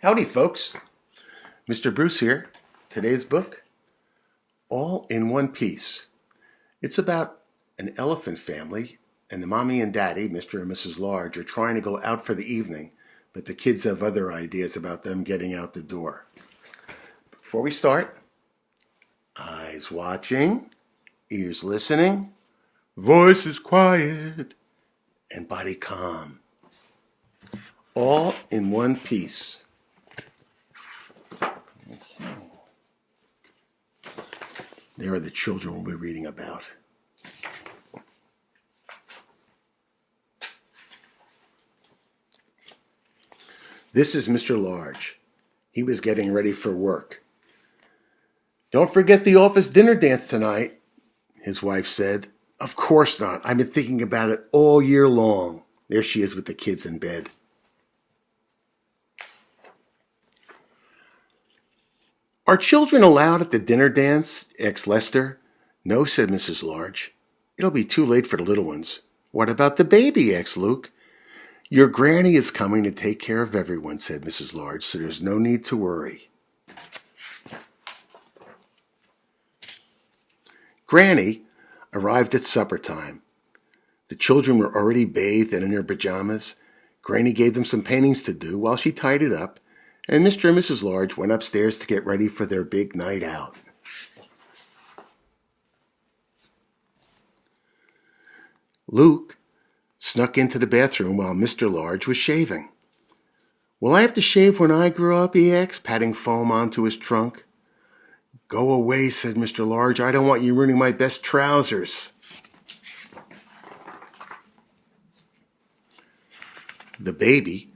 Howdy, folks. Mr. Bruce here. Today's book, All in One Piece. It's about an elephant family, and the mommy and daddy, Mr. and Mrs. Large, are trying to go out for the evening, but the kids have other ideas about them getting out the door. Before we start, eyes watching, ears listening, voices quiet, and body calm. All in One Piece. There are the children we'll be reading about. This is Mr. Large. He was getting ready for work. "Don't forget the office dinner dance tonight," his wife said. "Of course not. I've been thinking about it all year long." There she is with the kids in bed. "Are children allowed at the dinner dance?" asked Lester. "No," said Mrs. Large. "It'll be too late for the little ones." "What about the baby?" asked Luke. "Your granny is coming to take care of everyone," said Mrs. Large, "so there's no need to worry." Granny arrived at supper time. The children were already bathed and in their pajamas. Granny gave them some paintings to do while she tidied up, and Mr. and Mrs. Large went upstairs to get ready for their big night out. Luke snuck into the bathroom while Mr. Large was shaving. "Will I have to shave when I grow up?" he asked, patting foam onto his trunk. "Go away," said Mr. Large. "I don't want you ruining my best trousers." The baby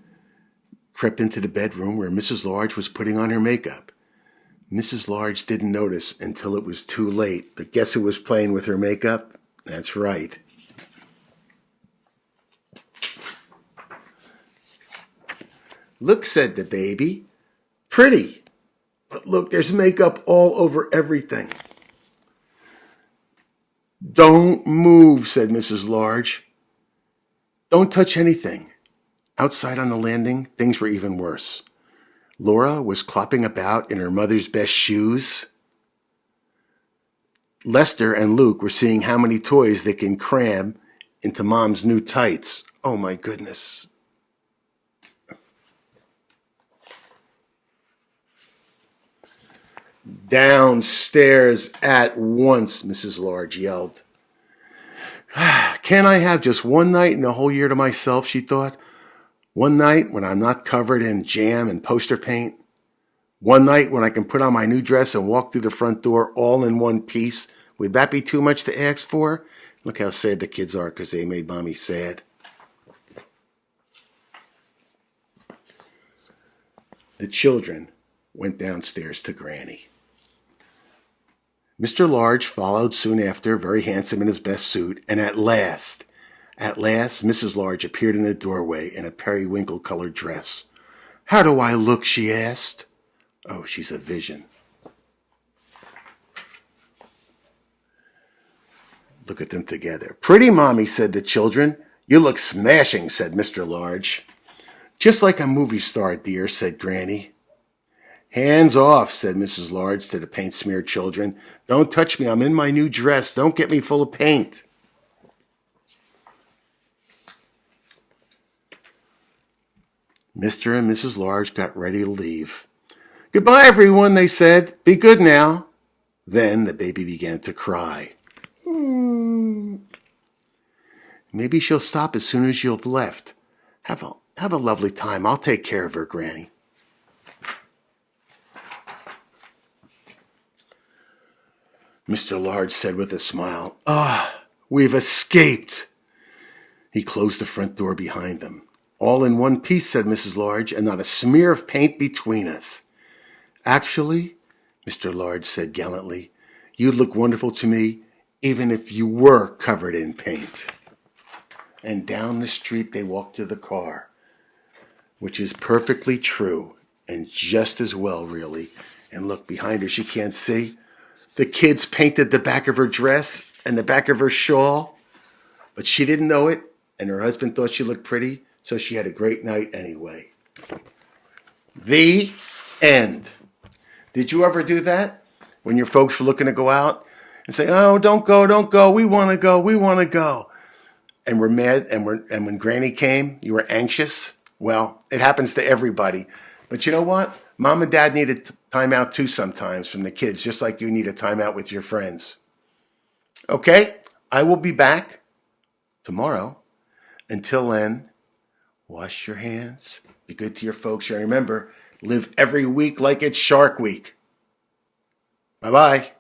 crept into the bedroom where Mrs. Large was putting on her makeup. Mrs. Large didn't notice until it was too late, but guess who was playing with her makeup? That's right. "Look," said the baby. "Pretty. But look, there's makeup all over everything." "Don't move," said Mrs. Large. "Don't touch anything." Outside on the landing, things were even worse. Laura was clopping about in her mother's best shoes. Lester and Luke were seeing how many toys they can cram into Mom's new tights. Oh my goodness. "Downstairs at once," Mrs. Large yelled. "Can't I have just one night in the whole year to myself?" she thought. "One night when I'm not covered in jam and poster paint. One night when I can put on my new dress and walk through the front door all in one piece. Would that be too much to ask for?" Look how sad the kids are because they made Mommy sad. The children went downstairs to Granny. Mr. Large followed soon after, very handsome in his best suit, and at last, Mrs. Large appeared in the doorway in a periwinkle-colored dress. "How do I look?" she asked. Oh, she's a vision. Look at them together. "Pretty, Mommy," said the children. "You look smashing," said Mr. Large. "Just like a movie star, dear," said Granny. "Hands off," said Mrs. Large to the paint-smeared children. "Don't touch me. I'm in my new dress. Don't get me full of paint." Mr. and Mrs. Large got ready to leave. "Goodbye, everyone," they said. "Be good now." Then the baby began to cry. "Maybe she'll stop as soon as you've left. Have a lovely time. I'll take care of her, Granny." Mr. Large said with a smile, "We've escaped." He closed the front door behind them. "All in one piece," said Mrs. Large, "and not a smear of paint between us." "Actually," Mr. Large said gallantly, "you'd look wonderful to me even if you were covered in paint." And down the street they walked to the car, which is perfectly true and just as well, really. And look, behind her, she can't see. The kids painted the back of her dress and the back of her shawl, but she didn't know it, and her husband thought she looked pretty, so she had a great night anyway. The end. Did you ever do that when your folks were looking to go out and say, "Oh, don't go, don't go. We want to go. We want to go." And we're mad, and when Granny came, you were anxious. Well, it happens to everybody. But you know what? Mom and Dad need a timeout too sometimes from the kids, just like you need a timeout with your friends. Okay? I will be back tomorrow. Until then, wash your hands. Be good to your folks. And remember, live every week like it's Shark Week. Bye-bye.